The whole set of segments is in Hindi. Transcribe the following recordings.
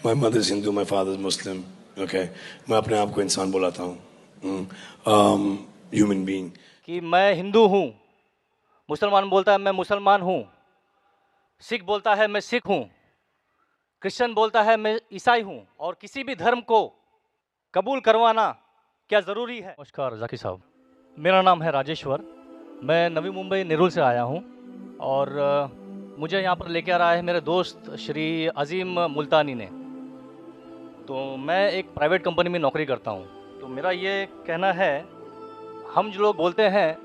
My mother is Hindu, my father is Muslim. Okay, मैं अपने आप को इंसान बुलाता हूँ, ह्यूमन बीइंग। कि मैं हिंदू हूँ, मुसलमान बोलता है मैं मुसलमान हूँ, सिख बोलता है मैं सिख हूँ, क्रिश्चियन बोलता है मैं ईसाई हूँ, और किसी भी धर्म को कबूल करवाना क्या ज़रूरी है? नमस्कार जाकिर साहब, मेरा नाम है राजेश्वर। मैं नवी मुंबई नेरुल से आया हूँ और मुझे यहाँ पर लेके आ रहा है मेरे दोस्त श्री अजीम मुल्तानी ने। तो मैं एक प्राइवेट कंपनी में नौकरी करता हूँ। तो मेरा ये कहना है, हम जो लोग बोलते हैं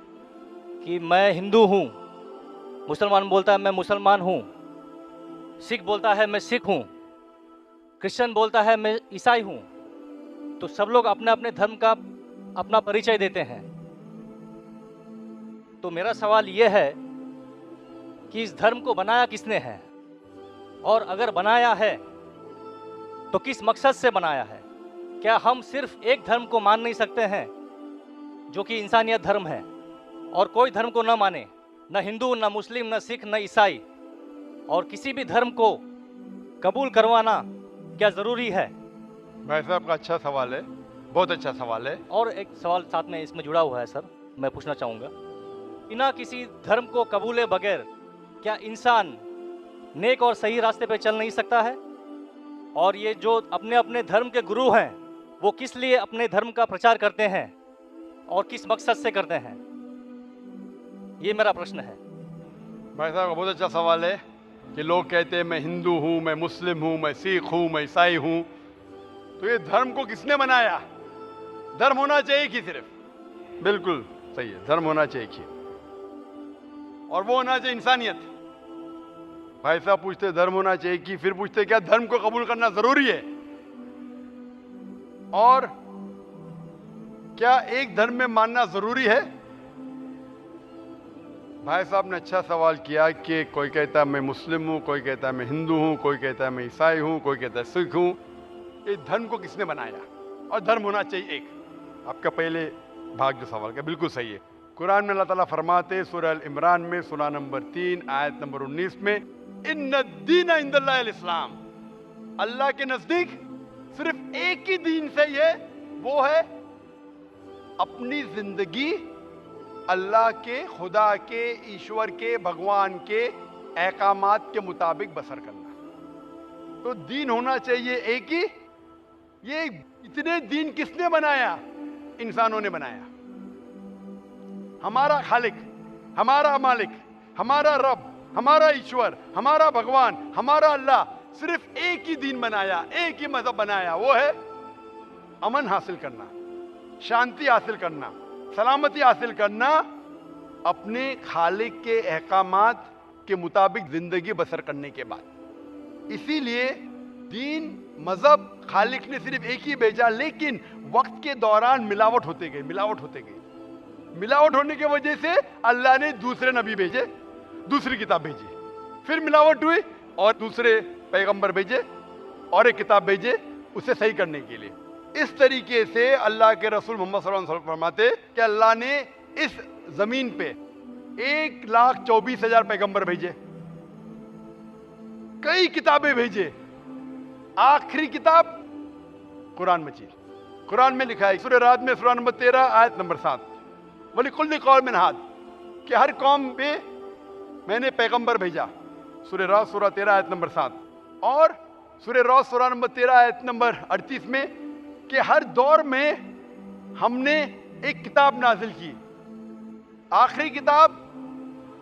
कि मैं हिंदू हूँ, मुसलमान बोलता है मैं मुसलमान हूँ, सिख बोलता है मैं सिख हूँ, क्रिश्चियन बोलता है मैं ईसाई हूँ, तो सब लोग अपने अपने धर्म का अपना परिचय देते हैं। तो मेरा सवाल ये है कि इस धर्म को बनाया किसने है, और अगर बनाया है तो किस मकसद से बनाया है? क्या हम सिर्फ एक धर्म को मान नहीं सकते हैं जो कि इंसानियत धर्म है, और कोई धर्म को न माने, न हिंदू, न मुस्लिम, न सिख, न ईसाई, और किसी भी धर्म को कबूल करवाना क्या ज़रूरी है? भाई साहब का अच्छा सवाल है, बहुत अच्छा सवाल है। और एक सवाल साथ में इसमें जुड़ा हुआ है सर, मैं पूछना चाहूँगा, बिना किसी धर्म को कबूले बगैर क्या इंसान नेक और सही रास्ते पे चल नहीं सकता है? और ये जो अपने अपने धर्म के गुरु हैं, वो किस लिए अपने धर्म का प्रचार करते हैं और किस मकसद से करते हैं? ये मेरा प्रश्न है। भाई साहब का बहुत अच्छा सवाल है कि लोग कहते हैं मैं हिंदू हूँ, मैं मुस्लिम हूँ, मैं सिख हूँ, मैं ईसाई हूँ। तो ये धर्म को किसने बनाया? धर्म होना चाहिए कि सिर्फ, बिल्कुल सही है, धर्म होना चाहिए कि, और वो होना चाहिए इंसानियत। भाई साहब पूछते धर्म होना चाहिए कि, फिर पूछते क्या धर्म को कबूल करना जरूरी है, और क्या एक धर्म में मानना जरूरी है? भाई साहब ने अच्छा सवाल किया कि कोई कहता है मैं मुस्लिम हूँ, कोई कहता है मैं हिंदू हूँ, कोई कहता है मैं ईसाई हूँ, कोई कहता है सिख हूँ। ये धर्म को किसने बनाया? और धर्म होना चाहिए एक। आपका पहले भाग जो सवाल का बिल्कुल सही है। कुरान में अल्लाह ताला फरमाते सूरह अल इमरान में सूरह नंबर 3 आयत नंबर 19 में, इन्ना दीन इंदल्लाहिल इस्लाम, अल्लाह के नजदीक सिर्फ एक ही दीन सही है, वो है अपनी जिंदगी अल्लाह के, खुदा के, ईश्वर के, भगवान के अहकामात के मुताबिक बसर करना। तो दीन होना चाहिए एक ही। ये इतने दीन किसने बनाया? इंसानों ने बनाया। हमारा खालिक, हमारा मालिक, हमारा रब, हमारा ईश्वर, हमारा भगवान, हमारा अल्लाह सिर्फ एक ही दीन बनाया, एक ही मजहब बनाया, वो है अमन हासिल करना, शांति हासिल करना, सलामती हासिल करना, अपने खालिक के अहकामात के मुताबिक जिंदगी बसर करने के बाद। इसीलिए दीन, मजहब खालिक ने सिर्फ एक ही भेजा, लेकिन वक्त के दौरान मिलावट होते गई, मिलावट होते गई। मिलावट होने की वजह से अल्लाह ने दूसरे नबी भेजे, दूसरी किताब भेजी, फिर मिलावट हुई और दूसरे पैगंबर भेजे और एक किताब भेजे उसे सही करने के लिए। इस तरीके से अल्लाह के रसूल मोहम्मद सल्लल्लाहु अलैहि वसल्लम फरमाते कि अल्लाह ने इस जमीन पे 1,24,000 पैगंबर भेजे, कई किताबें भेजे, आखिरी किताब कुरान मजीद। कुरान में लिखा है सूरह राद में सूरह नंबर 13 आयत नंबर 7, वलिकुल्लि कौमिन हाद, कि हर कौम पे मैंने पैगंबर भेजा। सूरह राद सूरह 13 आयत नंबर 7, और सूरह राद सूरह नंबर 13 आयत नंबर 38 में कि हर दौर में हमने एक किताब नाजिल की, आखिरी किताब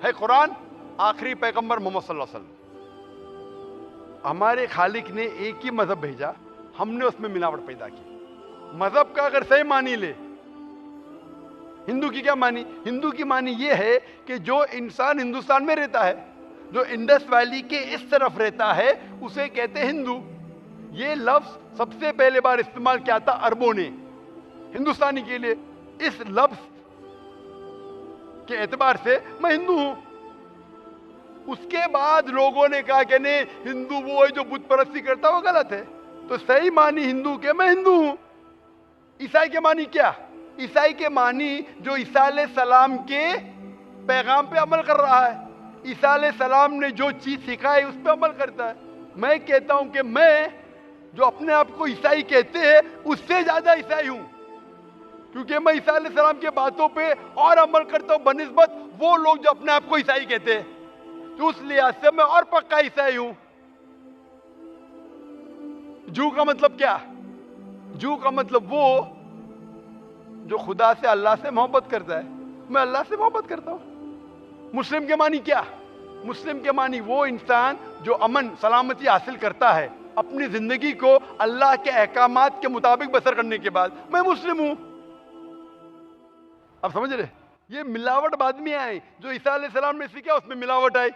है कुरान, आखिरी पैगंबर मोहम्मद सल्लल्लाहु अलैहि वसल्लम। हमारे खालिक ने एक ही मजहब भेजा, हमने उसमें मिलावट पैदा की। मजहब का अगर सही मानी ले, हिंदू की क्या मानी? हिंदू की मानी ये है कि जो इंसान हिंदुस्तान में रहता है, जो इंडस वैली के इस तरफ रहता है, उसे कहते हैं हिंदू। ये लफ्ज सबसे पहले बार इस्तेमाल किया था अरबों ने हिंदुस्तानी के लिए। इस लफ्ज के एतबार से मैं हिंदू हूं। उसके बाद लोगों ने कहा कि नहीं, हिंदू वो है जो बुत परस्ती करता, वो गलत है। तो सही मानी हिंदू के मैं हिंदू हूं। ईसाई के मानी क्या? ईसाई के मानी जो ईसा अलैहिस्सलाम के पैगाम पे अमल कर रहा है, ईसा अलैहिस्सलाम ने जो चीज सिखाई उस पर अमल करता है। मैं कहता हूं कि मैं जो अपने आप को ईसाई कहते हैं उससे ज्यादा ईसाई हूं, क्योंकि मैं ईसा अलैहिस्सलाम के बातों पे और अमल करता हूं बनिस्बत वो लोग जो अपने आप को ईसाई कहते हैं। तो उस लिहाज से मैं और पक्का ईसाई हूं। जू का मतलब क्या? जू का मतलब वो जो खुदा से, अल्लाह से मोहब्बत करता है। मैं अल्लाह से मोहब्बत करता हूं। मुस्लिम के मानी क्या? मुस्लिम के मानी वो इंसान जो अमन सलामती हासिल करता है अपनी जिंदगी को अल्लाह के अहकामात के मुताबिक बसर करने के बाद, मैं मुस्लिम हूं। आप समझ रहे? ये मिलावट बाद में आई, जो ईसा अलैहिस्सलाम ने सीखा उसमें मिलावट आई।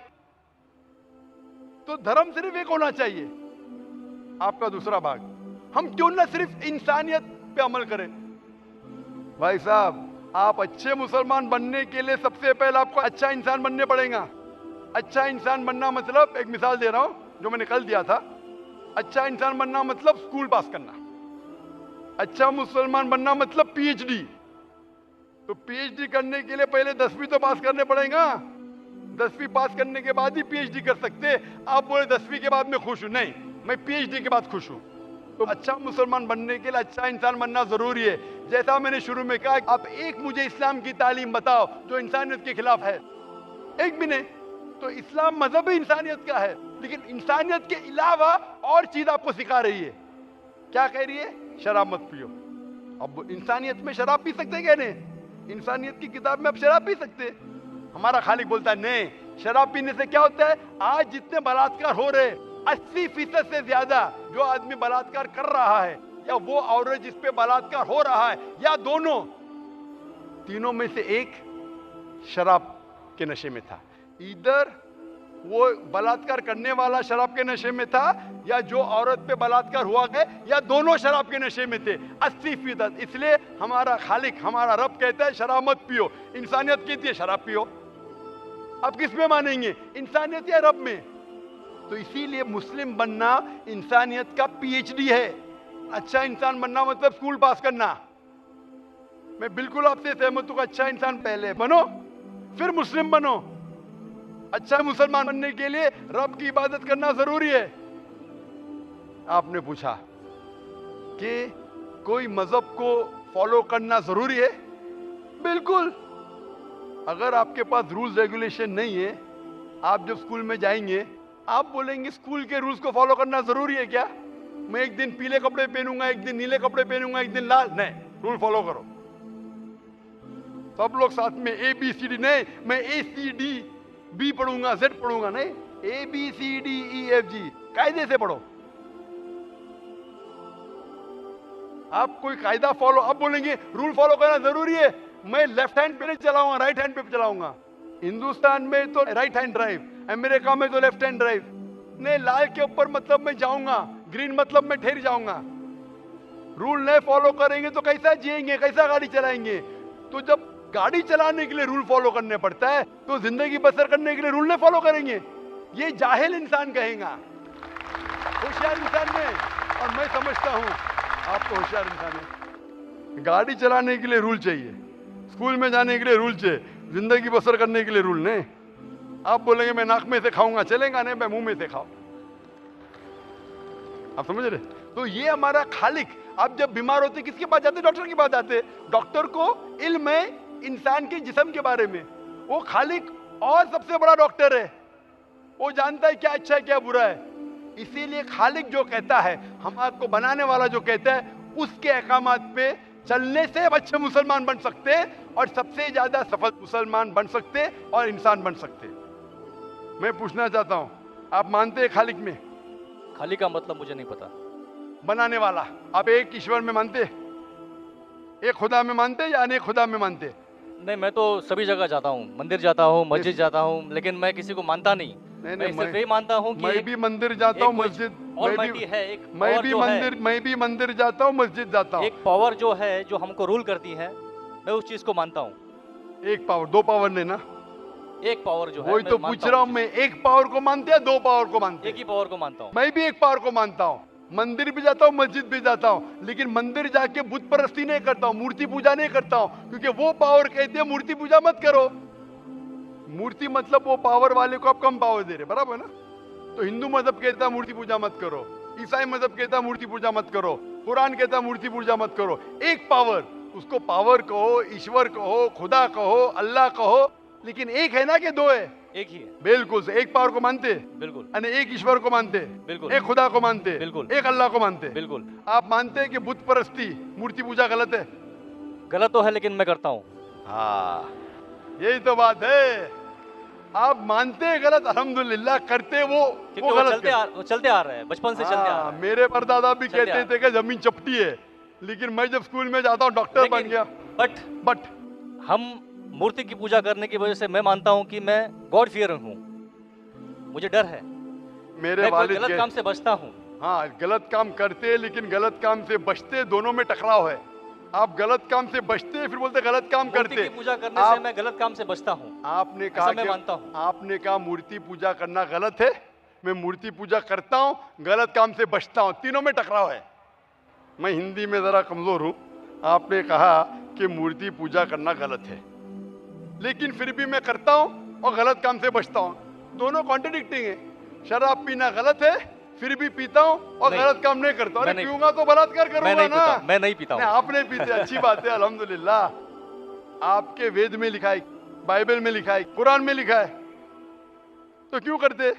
तो धर्म सिर्फ एक होना चाहिए। आपका दूसरा भाग, हम क्यों ना सिर्फ इंसानियत पे अमल करें? भाई साहब, आप अच्छे मुसलमान बनने के लिए सबसे पहले आपको अच्छा इंसान बनने पड़ेगा। अच्छा इंसान बनना मतलब, एक मिसाल दे रहा हूं जो मैंने कल दिया था। अच्छा इंसान बनना मतलब स्कूल पास करना। अच्छा मुसलमान बनना मतलब पीएचडी। तो पीएचडी करने के लिए पहले 10वीं तो पास करने पड़ेगा। 10वीं पास करने के बाद ही पीएचडी कर सकते। आप बोले 10वीं के बाद मैं खुश हूं, नहीं, मैं पीएचडी के बाद खुश हूं। तो अच्छा मुसलमान बनने के लिए अच्छा इंसान बनना जरूरी है। जैसा मैंने शुरू में कहा, आप एक मुझे इस्लाम की तालीम बताओ जो इंसानियत के खिलाफ है, एक भी नहीं। तो इस्लाम मजहब ही इंसानियत का है, लेकिन इंसानियत के अलावा और चीज आपको सिखा रही है। क्या कह रही है? शराब मत पियो। अब इंसानियत में शराब पी सकते क्या? नहीं, इंसानियत की किताब में आप शराब पी सकते। हमारा खालिक बोलता है नहीं, शराब पीने से क्या होता है? आज जितने बलात्कार हो रहे, 80% से ज्यादा जो आदमी बलात्कार कर रहा है, या वो औरत जिस पे बलात्कार हो रहा है, या दोनों, तीनों में से एक शराब के नशे में था। इधर वो बलात्कार करने वाला शराब के नशे में था, या जो औरत पे बलात्कार हुआ गया, या दोनों शराब के नशे में थे। 80%। इसलिए हमारा खालिक, हमारा रब कहता है शराब मत पियो। इंसानियत कहती है शराब पियो। अब किस में मानेंगे, इंसानियत या रब में? तो इसीलिए मुस्लिम बनना इंसानियत का पीएचडी है। अच्छा इंसान बनना मतलब स्कूल पास करना। मैं बिल्कुल आपसे सहमत हूं। अच्छा इंसान पहले बनो, फिर मुस्लिम बनो। अच्छा मुसलमान बनने के लिए रब की इबादत करना जरूरी है। आपने पूछा कि कोई मजहब को फॉलो करना जरूरी है? बिल्कुल। अगर आपके पास रूल्स रेगुलेशन नहीं है, आप जब स्कूल में जाएंगे आप बोलेंगे स्कूल के रूल्स को फॉलो करना जरूरी है क्या? मैं एक दिन पीले कपड़े पहनूंगा, एक दिन नीले कपड़े पहनूंगा, एक दिन लाल। नहीं, रूल फॉलो करो। सब लोग साथ में ABCD, नहीं मैं ACDB पढ़ूंगा, Z पढ़ूंगा, नहीं ABCDEFG कायदे से पढ़ो। आप कोई कायदा फॉलो, आप बोलेंगे रूल फॉलो करना जरूरी है, मैं लेफ्ट हैंड पे नहीं चलाऊंगा, राइट हैंड पे चलाऊंगा। हिंदुस्तान में तो राइट हैंड ड्राइव, अमेरिका में तो लेफ्ट हैंड ड्राइव। नहीं, लाल के ऊपर मतलब मैं जाऊंगा, ग्रीन मतलब मैं ठहर जाऊंगा। रूल नहीं फॉलो करेंगे तो कैसा जिएंगे, कैसा गाड़ी चलाएंगे? तो जब गाड़ी चलाने के लिए रूल फॉलो करने पड़ता है, तो जिंदगी बसर करने के लिए रूल नहीं फॉलो करेंगे? ये जाहिल इंसान कहेगा। होशियार इंसान में, और मैं समझता हूं आप तो होशियार इंसान है। गाड़ी चलाने के लिए रूल चाहिए, स्कूल में जाने के लिए रूल चाहिए, जिंदगी बसर करने के लिए रूल नहीं। आप बोलेंगे मैं नाक में से खाऊंगा, चलेगा नहीं, मैं मुंह में से खाऊं। आप समझ रहे? तो ये हमारा खालिक। आप जब बीमार होते किसके पास जाते? डॉक्टर के पास जाते। डॉक्टर को इल्म है इंसान के जिस्म के बारे में। वो खालिक और सबसे बड़ा डॉक्टर है, वो जानता है क्या अच्छा है क्या बुरा है। इसीलिए खालिक जो कहता है, हम आपको बनाने वाला जो कहता है, उसके अहकामात पे चलने से अच्छे मुसलमान बन सकते और सबसे ज्यादा सफल मुसलमान बन सकते और इंसान बन सकते। मैं पूछना चाहता हूं, आप मानते हैं खालिक में? खालिक का मतलब मुझे नहीं पता। बनाने वाला, आप एक ईश्वर में मानते, एक खुदा में मानते या अनेक खुदा में मानते? नहीं, मैं तो सभी जगह जाता हूँ, मंदिर जाता हूँ, मस्जिद जाता हूँ, लेकिन मैं किसी को मानता नहीं। मैं सिर्फ यही मानता हूँ कि मैं भी मंदिर जाता हूँ, मस्जिद, मैं भी मंदिर जाता हूँ, मस्जिद जाता हूँ। एक पावर जो है, जो हमको रूल करती है, मैं उस चीज को मानता हूँ। एक पावर, दो पावर नहीं ना, एक पावर जो है। वही तो पूछ रहा हूँ मैं, एक पावर को मानते हैं, दो पावर को मानते हैं? एक ही पावर को मानता हूँ। मैं भी एक पावर को मानता हूँ। मंदिर भी जाता हूँ, मस्जिद भी जाता हूँ, लेकिन मंदिर जाके बुत परस्ती नहीं करता हूँ, मूर्ति पूजा नहीं करता हूँ, क्योंकि वो पावर कहते हैं मूर्ति पूजा मत करो। मूर्ति मतलब वो पावर वाले को आप कम पावर दे रहे, बराबर है ना? तो हिंदू मजहब कहता है मूर्ति पूजा मत करो, ईसाई मजहब कहता है मूर्ति पूजा मत करो, कुरान कहता है मूर्ति पूजा मत करो। एक पावर, उसको पावर कहो, ईश्वर कहो, खुदा कहो, अल्लाह कहो, लेकिन एक है ना कि दो है? एक ही है। बिल्कुल से एक पावर को मानते, बिल्कुल यानी एक ईश्वर को मानते, बिल्कुल। एक खुदा को मानते, बिल्कुल। एक अल्लाह को मानते। बिल्कुल। आप मानते हैं कि बुत परस्ती, मूर्ति पूजा गलत है? गलत तो है लेकिन मैं करता हूँ। हाँ, यही तो बात है। आप मानते हैं गलत, अल्हम्दुलिल्लाह, करते वो गलत वो चलते आ रहे हैं, बचपन से चलते आ रहे हैं। मेरे परदादा भी चलते कहते थे कि जमीन चपटी है, लेकिन मैं जब स्कूल में जाता हूँ डॉक्टर बन गया। बट हम मूर्ति की पूजा करने की वजह से मैं मानता हूँ कि मैं गॉड फियरर हूँ, मुझे डर है, मेरे मैं वालिद गलत काम से बचता हूँ। हाँ, गलत काम करते लेकिन गलत काम से बचते, दोनों में टकराव है। आप गलत काम से बचते फिर बोलते गलत काम करते। मूर्ति की पूजा करने से मैं गलत काम से बचता हूँ। आपने कहा, मैं मानता हूँ। आपने कहा मूर्ति पूजा करना गलत है, मैं मूर्ति पूजा करता हूँ, गलत काम से बचता हूँ, तीनों में टकराव है। मैं हिंदी में जरा कमजोर हूँ। आपने कहा कि मूर्ति पूजा करना गलत है, लेकिन फिर भी मैं करता हूँ और गलत काम से बचता हूँ, दोनों कॉन्ट्रडिक्टिंग है। शराब पीना गलत है, फिर भी पीता हूँ और गलत काम नहीं करता। अरे पीऊंगा तो बलात्कार करूंगा ना। मैं नहीं पीता हूँ। आपने पीते, अच्छी बात है, अल्हम्दुलिल्लाह। आपके वेद में लिखा है, बाइबल में लिखा है, कुरान में लिखा है, तो क्यों करते?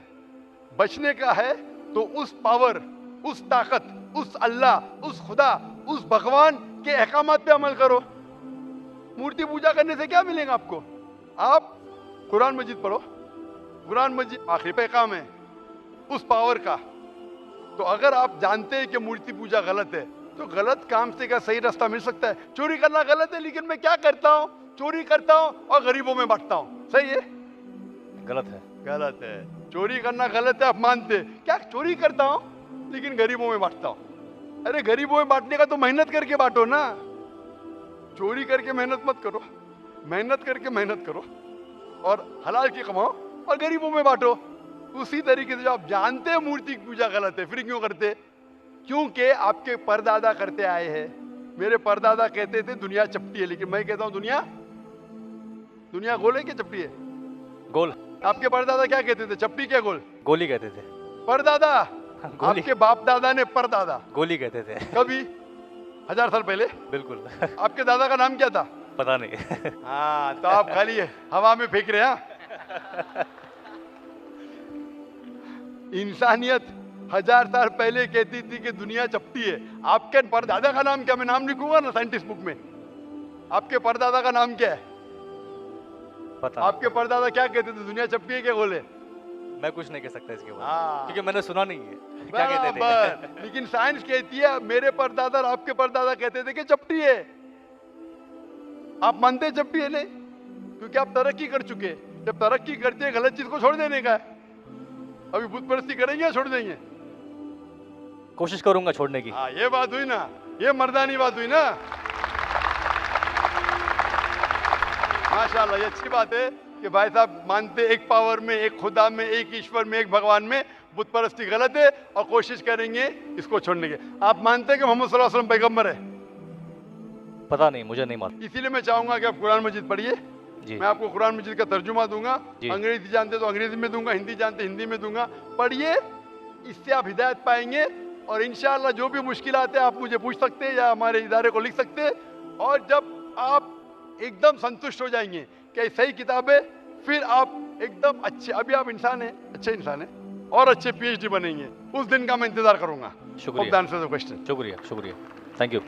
बचने का है तो उस पावर, उस ताकत, उस अल्लाह, उस खुदा, उस भगवान के अहकामात पे अमल करो। मूर्ति पूजा करने से क्या मिलेगा आपको? आप कुरान मजीद पढ़ो, कुरान मजीद आखिरी पैगाम है उस पावर का। तो अगर आप जानते हैं कि मूर्ति पूजा गलत है, तो गलत काम से क्या सही रास्ता मिल सकता है? चोरी करना गलत है, लेकिन मैं क्या करता हूँ? चोरी करता हूँ और गरीबों में बांटता हूँ। सही है? गलत है। गलत है। चोरी करना गलत है, आप मानते। क्या चोरी करता हूँ लेकिन गरीबों में बांटता हूँ? अरे गरीबों में बांटने का तो मेहनत करके बांटो ना, चोरी करके मेहनत मत करो। मेहनत करके मेहनत करो और हलाल की कमाओ और गरीबों में बांटो। उसी तरीके से जो आप जानते हैं मूर्ति की पूजा गलत है, फिर क्यों करते? क्योंकि आपके परदादा करते आए हैं। मेरे परदादा कहते थे दुनिया चपटी है, लेकिन मैं कहता हूं दुनिया गोल है कि चपटी है? गोल। आपके परदादा क्या कहते थे? चपटी क्या गोल? गोली कहते थे। परदादा? आपके बाप दादा ने परदादा गोली कहते थे। कभी 1000 साल पहले? बिल्कुल। आपके दादा का नाम क्या था? पता नहीं। हाँ, तो आप खाली हवा में फेंक रहे हैं। इंसानियत 1000 साल पहले कहती थी कि दुनिया चपटी है। आपके परदादा का नाम क्या? मैं नाम लिखूंगा ना साइंटिस्ट बुक में। आपके परदादा का नाम क्या है? पता। आपके परदादा क्या कहते थे? दुनिया चपटी है क्या गोल है? मैं कुछ नहीं कह सकता इसके बारे हाँ। में, क्योंकि मैंने सुना नहीं है क्या कहते थे। लेकिन साइंस कहती है, मेरे परदादा और आपके परदादा कहते थे कि चपटी है। आप मानते हैं चपटी है? नहीं, क्योंकि आप तरक्की कर चुके हैं। जब तरक्की करते हैं, गलत चीज को छोड़ देने का है। अभी बुत परस्ती करेंगे या छोड़ देंगे? कोशिश करूंगा छोड़ने की। हाँ, ये बात हुई ना, ये मर्दानी बात हुई ना। माशाल्लाह, ये अच्छी बात है कि भाई साहब मानते एक पावर में, एक खुदा में, एक ईश्वर में, एक भगवान में। बुत परस्ती गलत है और कोशिश करेंगे इसको छोड़ने की। आप मानते हैं कि मोहम्मद सल्लल्लाहु अलैहि वसल्लम पैगंबर है? पता नहीं, मुझे नहीं मालूम। इसीलिए मैं चाहूंगा कि आप कुरान मजीद पढ़िए। मैं आपको कुरान मजीद का तर्जुमा दूंगा। अंग्रेजी जानते तो अंग्रेजी में दूंगा, हिंदी जानते हिंदी में दूंगा। पढ़िए, इससे आप हिदायत पाएंगे और इंशाअल्लाह जो भी मुश्किलात है आप मुझे पूछ सकते हैं या हमारे इदारे को लिख सकते हैं। और जब आप एकदम संतुष्ट हो जाएंगे कि सही किताब है, फिर आप एकदम अच्छे, अभी आप इंसान हैं, अच्छे इंसान हैं और अच्छे PhD बनेंगे। उस दिन का मैं इंतजार करूंगा। शुक्रिया। क्वेश्चन। शुक्रिया, थैंक यू।